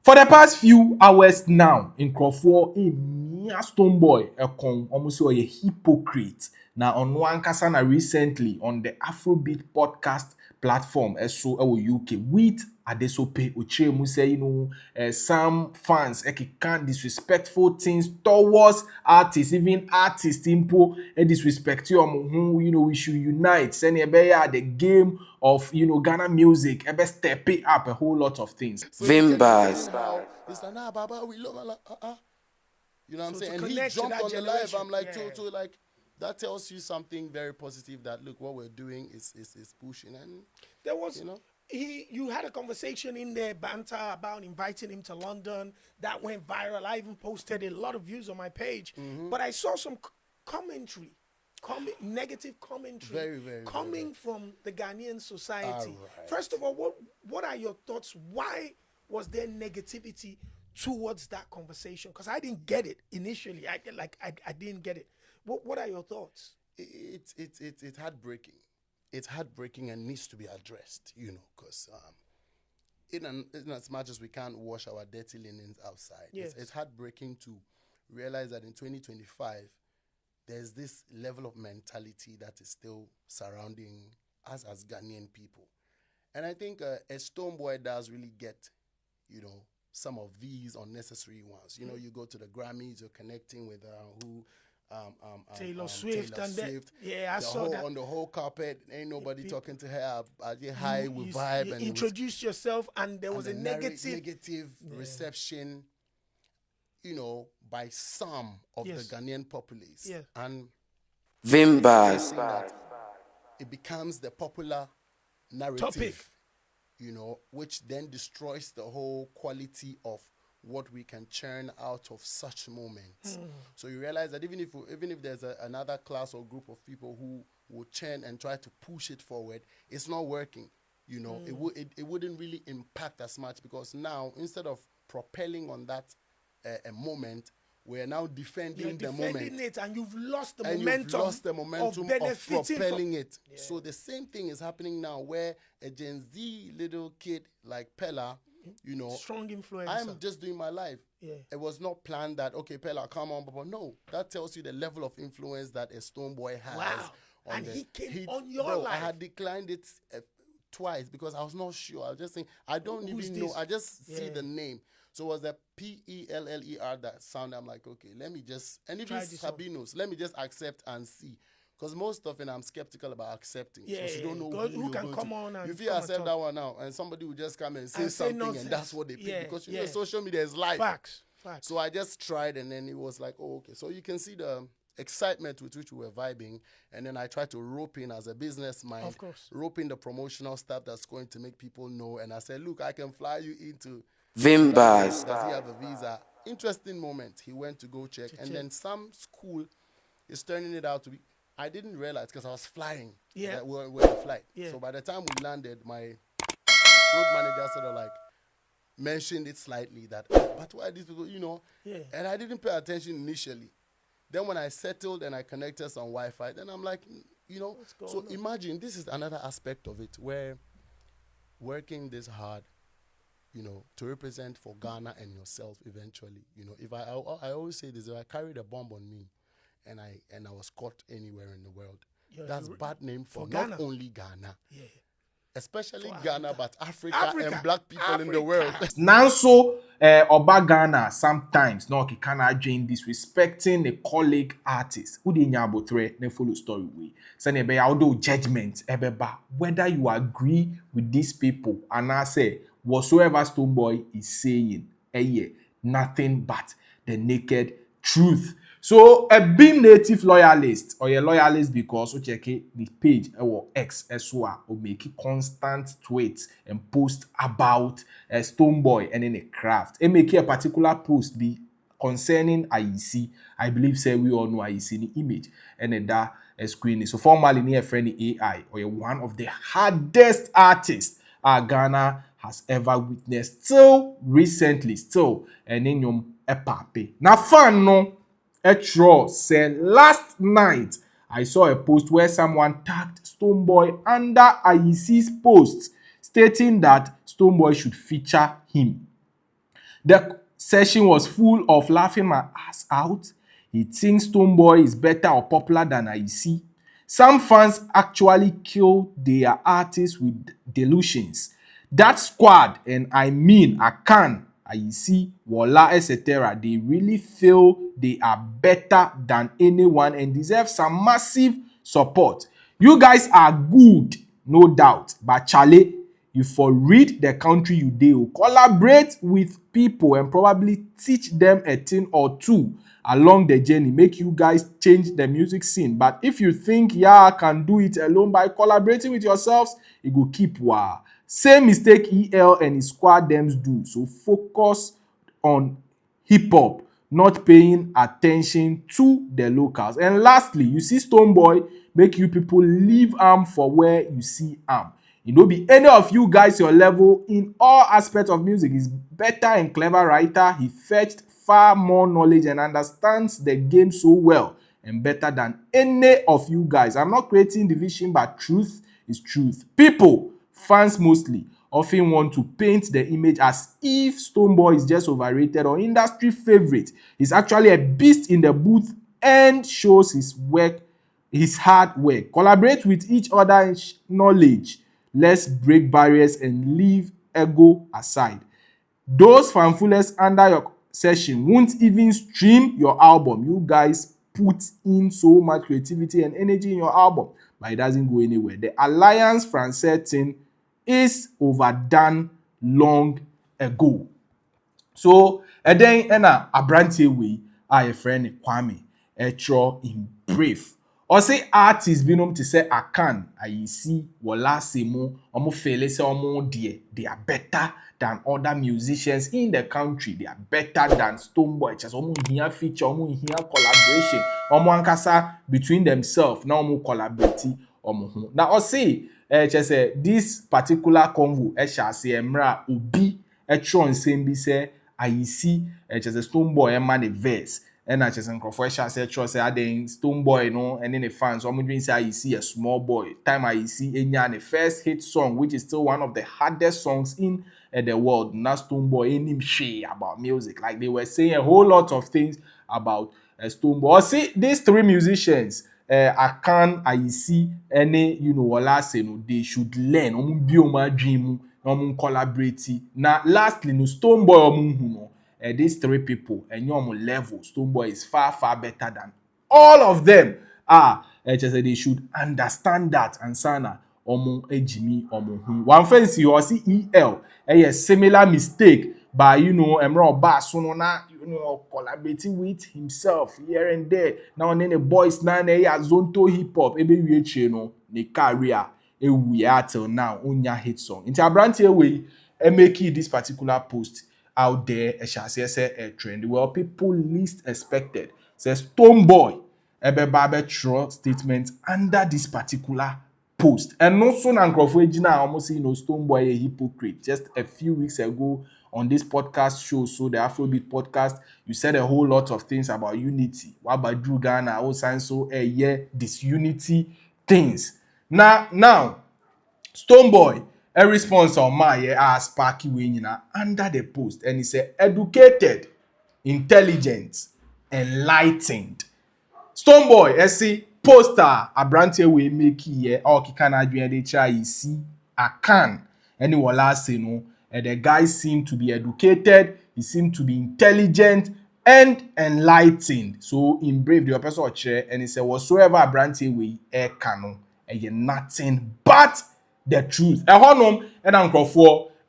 For the past few hours now, in Crawford, Stonebwoy, almost a hypocrite. Now, on one kasana recently on the Afrobeat podcast platform, so UK, with Adesope Uchemu say, some fans can't disrespectful things towards artists, even artists, impo, disrespect you, we should unite. Send the game of Ghana music, step it up a whole lot of things. So Vimbas. It's like, nah, Baba, we love You know what I'm saying? And he jumped on the live. I'm like, like, that tells you something very positive that, look, what we're doing is pushing. And there was, you had a conversation in there, banter about inviting him to London. That went viral. I even posted a lot of views on my page. But I saw some commentary. Negative commentary coming from the Ghanaian society. Right. First of all, what are your thoughts? Why was there negativity towards that conversation? Because I didn't get it initially. I didn't get it. What are your thoughts? It's heartbreaking. It's heartbreaking and needs to be addressed. Because in as much as we can't wash our dirty linens outside, it's heartbreaking to realize that in 2025. There's this level of mentality that is still surrounding us as Ghanaian people. And I think a Stonebwoy does really get, some of these unnecessary ones. You go to the Grammys, you're connecting with Taylor Swift. I saw that. On the whole carpet, ain't nobody talking to her. Hi, we vibe. You introduced yourself and there was a negative reception. By some of the Ghanaian populace. Yeah. And Vimbas. It becomes the popular narrative, topic. Which then destroys the whole quality of what we can churn out of such moments. So you realize that even if there's another class or group of people who will churn and try to push it forward, it's not working. It wouldn't really impact as much because now instead of propelling on that a moment, we're now defending the moment. It, and you've lost the momentum of propelling it. Yeah. So the same thing is happening now where a Gen Z little kid like Pella, strong influence. I'm just doing my life. Yeah. It was not planned that, okay, Pella, come on, but no. That tells you the level of influence that a Stonebwoy has. Wow. And he came on your life. I had declined it twice because I was not sure. I was just saying, I don't even know. I just see the name. So it was the Peller that sound. I'm like, okay, let me just, and if it's Sabinos, let me just accept and see. Because most often I'm skeptical about accepting. Yeah, so you don't know who can come on and if you accept that one now, and somebody will just come and say something, and that's what they pick. Because social media is live. Facts. So I just tried, and then it was like, oh, okay. So you can see the excitement with which we were vibing, and then I tried to rope in as a business mind, rope in the promotional stuff that's going to make people know. And I said, look, I can fly you into Vimbas. Does he have a visa? Interesting moment. He went to go check. Then some school is turning it out to be. I didn't realize because I was flying. Yeah. We're on a flight. Yeah. So by the time we landed, my road manager sort of mentioned it slightly that, but why these people, Yeah. And I didn't pay attention initially. Then when I settled and I connected some Wi-Fi, then I'm like, so imagine this is another aspect of it where working this hard, to represent for Ghana and yourself eventually. If I always say this, if I carried a bomb on me and I was caught anywhere in the world, that's bad name for not Ghana. Only Ghana. Yeah. Especially for Ghana, but Africa and black people in the world. Now so Oba Ghana sometimes no can join disrespecting a colleague artist. Who dey nyabotre ne follow story way. Say be auto judgment ebeba whether you agree with these people and I say whatsoever Stonebwoy is saying, nothing but the naked truth. So a being native loyalist or a loyalist because we check the page or X or make constant tweets and post about a Stonebwoy and in a craft. And make a particular post be concerning Ayisi. I believe say we all know Ayisi in the image and that screen. So formally near friend AI or one of the hardest artists Ghana has ever witnessed still recently and in your epape. Now fun no said last night I saw a post where someone tagged Stonebwoy under Ayisi's post stating that Stonebwoy should feature him. The session was full of laughing my ass out. He thinks Stonebwoy is better or popular than Ayisi. Some fans actually kill their artists with delusions. That squad, and I mean Akan, Ayisi, Wola, etc., they really feel they are better than anyone and deserve some massive support. You guys are good, no doubt, but Chale, you for read the country you dey, collaborate with people and probably teach them a thing or two along the journey, make you guys change the music scene. But if you think yeah can do it alone by collaborating with yourselves, it go keep wow. Same mistake EL and his squad dems do. So focus on hip hop, not paying attention to the locals. And lastly, you see Stonebwoy, make you people leave arm for where you see arm. It no be any of you guys your level in all aspects of music. He's better and clever writer. He fetched far more knowledge and understands the game so well and better than any of you guys. I'm not creating division, but truth is truth. People, fans mostly, often want to paint the image as if Stonebwoy is just overrated or industry favorite. He's actually a beast in the booth and shows his hard work. Collaborate with each other's knowledge. Let's break barriers and leave ego aside. Those fanfullers under your session won't even stream your album. You guys put in so much creativity and energy in your album, but it doesn't go anywhere. The Alliance Française thing is overdone long ago. So, and then abranteɛ wei a yɛfrɛ no Kwame ɛtwerɛ in brief. Ɔse artists binom te sɛ Akan, Ayisi, Worlasi mu, ɔmo feel sɛ ɔmo deɛ they are better than other musicians in the country. They are better than Stonebwoy. Just ɔmo nhia feature, ɔmo nhia collaboration. Ɔmo ankasa between themselves na ɔmo collaborate ɔmo ho. Na ɔse just this particular convo ɛhyɛ ase mmerɛ a obi ɛtwerɛ nsɛm bi sɛ Ayisi just Stonebwoy ɛma ne verse. And I just nkrofo sha say trust say aden Stonebwoy no and then the fans so doing say Ayisi a small boy time Ayisi enya the first hit song which is still one of the hardest songs in the world. Na Stonebwoy enim shey about music, like they were saying a whole lot of things about Stonebwoy. See these three musicians Akan, Ayisi and Worlasi no, they should learn omo bi omo adwin mu na omo collaborate. Na lastly no Stonebwoy omo hu no these three people and your level, Stonebwoy is far better than all of them. Just they should understand that and sana omo ejimi omo hu. One fancy or see EL a similar mistake by Emro Bass so na collaborating with himself here and there. Now and then the boys na zonto hip hop ebe we ne career we are till now onya hit song. Into abranteɛ way make this particular post out there, a trend. Well, people least expected. Says Stonebwoy, Ebe statement under this particular post. And also, almost Stonebwoy a hypocrite. Just a few weeks ago on this podcast show, so the Afrobeat podcast, you said a whole lot of things about unity. What about Drew Ghana? Also, so disunity things. Now, Stonebwoy. A response on my Sparky Winyina under the post, and he said educated, intelligent, enlightened. Stonebwoy, see poster abranteɛ we make here or kikana adwene de try Ayisi Akan any Worlasi no, and the guy seemed to be educated, he seemed to be intelligent and enlightened. So in brave the person chair and he said whatsoever abranteɛ we kano nothing but the truth. Honum and Uncle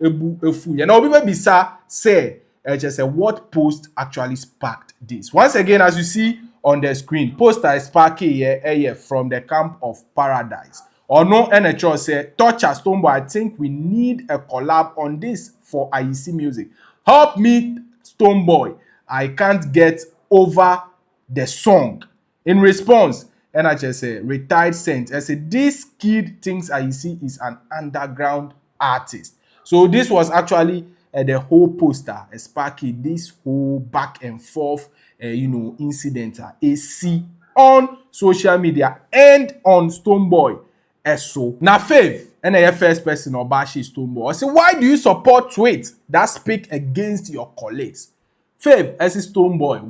efu. Now we may say just what post actually sparked this. Once again, as you see on the screen, poster is sparking here from the camp of Paradise. Or no NHL say touch a Stonebwoy. I think we need a collab on this for Ayisi music. Help me, Stonebwoy. I can't get over the song. In response, and I just say retired saint. I say this kid thinks Ayisi is an underground artist. So this was actually the whole poster, sparking this whole back and forth, incident AC on social media and on Stonebwoy eso. Na Faith, and the first person or bashi Stonebwoy. I say, why do you support tweets that speak against your colleagues? Faith, as a Stonebwoy,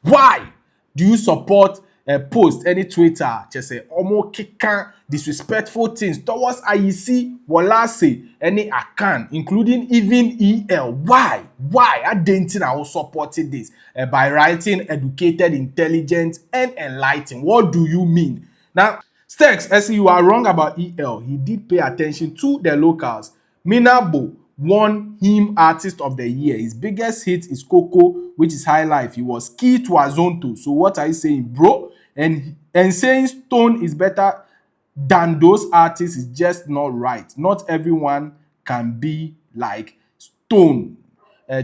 why do you support a post any Twitter just say almost kika disrespectful things towards Ayisi, Worlasi, any Akan, including even EL? Why I didn't think I was supporting this by writing educated, intelligent, and enlightened? What do you mean? Now, Stex, as you are wrong about EL, he did pay attention to the locals. Minabo won him Artist of the Year. His biggest hit is Coco, which is High Life. He was key to Azonto. So what are you saying, bro? And saying Stone is better than those artists is just not right. Not everyone can be like Stone.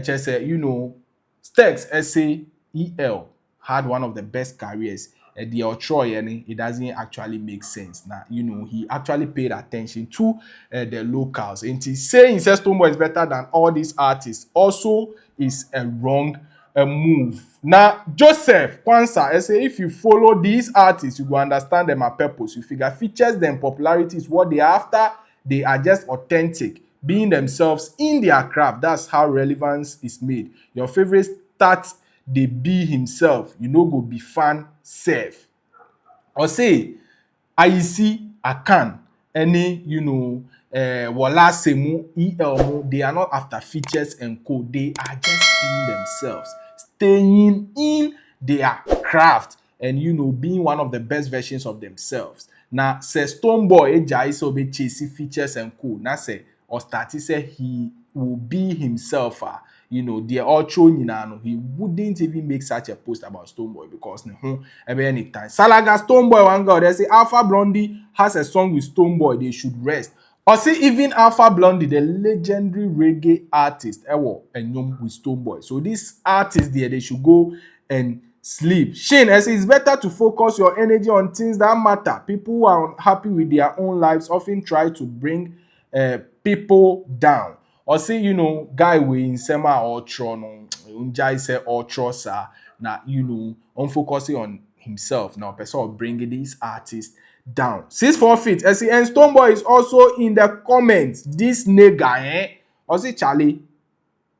Just Stex essay EL had one of the best careers. The Troy, and it doesn't actually make sense. Now, he actually paid attention to the locals. And saying Stonebwoy is better than all these artists also is a wrong move. Now, Joseph Kwanzaa, I say if you follow these artists, you will understand them at purpose. You figure features them, popularity is what they are after. They are just authentic, being themselves in their craft. That's how relevance is made. Your favorite stats dey be himself, you no go be fan sef. Or say Ayisi, Akan, any Worlasi mu, EL mu, they are not after features and code. They are just being themselves, staying in their craft, and being one of the best versions of themselves. Now, say Stonebwoy ejai so be chasing features and code. Now say or start say he will be himself. The outro nyina he wouldn't even make such a post about Stonebwoy because every anytime. Salaga Stonebwoy one girl they say Alpha Blondy has a song with Stonebwoy, they should rest. Or see even Alpha Blondy, the legendary reggae artist, and with Stonebwoy. So these artists there, they should go and sleep. Shane, I say it's better to focus your energy on things that matter. People who are unhappy with their own lives often try to bring people down. Or say, guy we in sema outro no unjai say outro sa na on focusing on himself. Now person bringing these artists down. 6 feet. And Stonebwoy is also in the comments. This nigga, or say Charlie,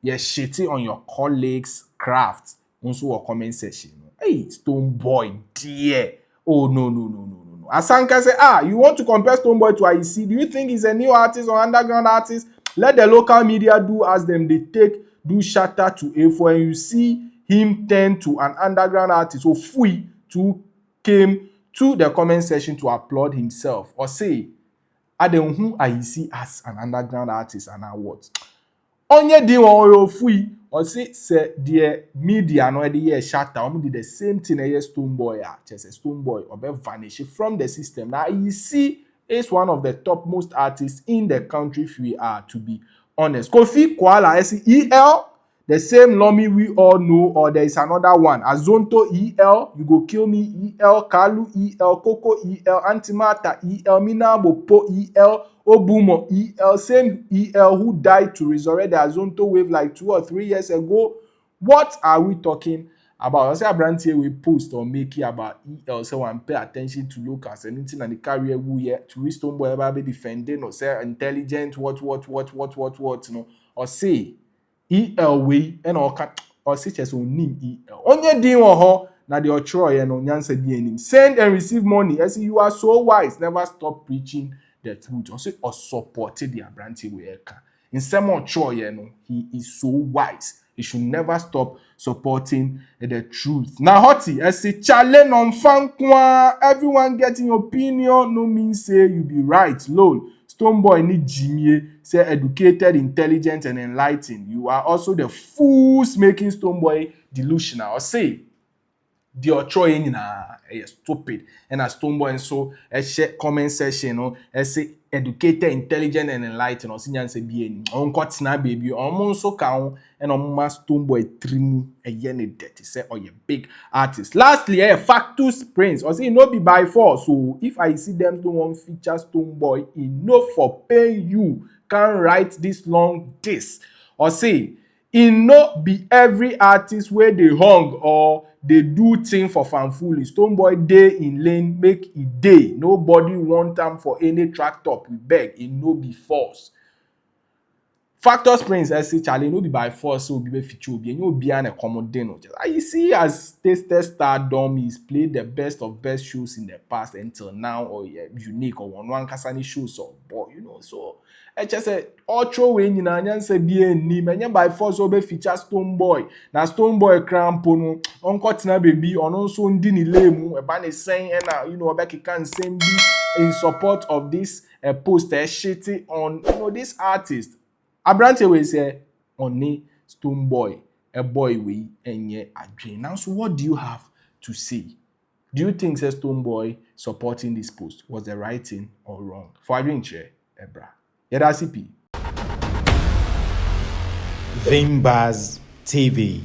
you're shitting on your colleagues' craft. Also a comment section. Hey, Stonebwoy, dear. Oh no. Asanka say, you want to compare Stonebwoy to Ayisi? Do you think he's a new artist or underground artist? Let the local media do as them they do shatter to A4 and you see him turn to an underground artist. So Fui to came to the comment section to applaud himself or say, who Ayisi as an underground artist and what? Onye di won Fui or say the media no the year shatter did the same thing as Stonebwoy just a Stonebwoy or be vanish from the system. Now you see is one of the topmost artists in the country if we are to be honest. Kofi Koala EL, the same Lomi we all know, or there is another one. Azonto EL, you go kill me EL, Kalu EL, Coco EL, Antimata EL, Minabo Po EL, Obumo EL, same EL who died to resurrect the Azonto wave like 2 or 3 years ago. What are we talking about? I say Abrantie we post or make it about EL so one pay attention to locals anything and the career we here to reach Stonebwoy ever be defending or say intelligent what or say EL way and or say just on name EL. Onye din won ho na the Troy and nyansa bi anim. Send and receive money. I say you are so wise. Never stop preaching the truth. Or say or supported the Abrantie we eka. In some Troy he is so wise. He should never stop supporting the truth. Now, Hotty, I say challenge on fankwa. Everyone getting opinion no means say you be right. Lol. Stonebwoy need Jimmy say educated, intelligent, and enlightened. You are also the fools making Stonebwoy delusional. Or say the Troy stupid. And as Stonebwoy and so a share comment section, say educated, intelligent, and enlightened. Or sinyan say be on got na baby. Almost so count and on mas Stonebwoy trimu a yene dirty say or you big artist. Lastly, Factus Prince. Or say no be by force. So if I see them don't want feature Stonebwoy, enough for paying you can write this long this. Or say no be every artist where they hung or they do thing for fanfuli. Stonebwoy dey in lane, make e dey. Nobody want am for any track top. We beg, e no be force. Factor Springs say Charlie no be by force, so be feature obi. You be an accommodate no. Ayisi has tasted stardom. He's played the best of best shows in the past until now, or unique or one kasani shows or but so. I just say all throw away in an say be any man by force obe feature Stonebwoy. Now Stonebwoy crampo no uncle tina baby on also ndini lemu eba ne saying and obeki can same be in support of this post shitty on this artist. Abrante we say oni Stonebwoy a boy we enye adwin. Now so what do you have to say? Do you think say Stonebwoy supporting this post was the right thing or wrong? For adwin che ebra. Yeda CP. Vimbaz TV.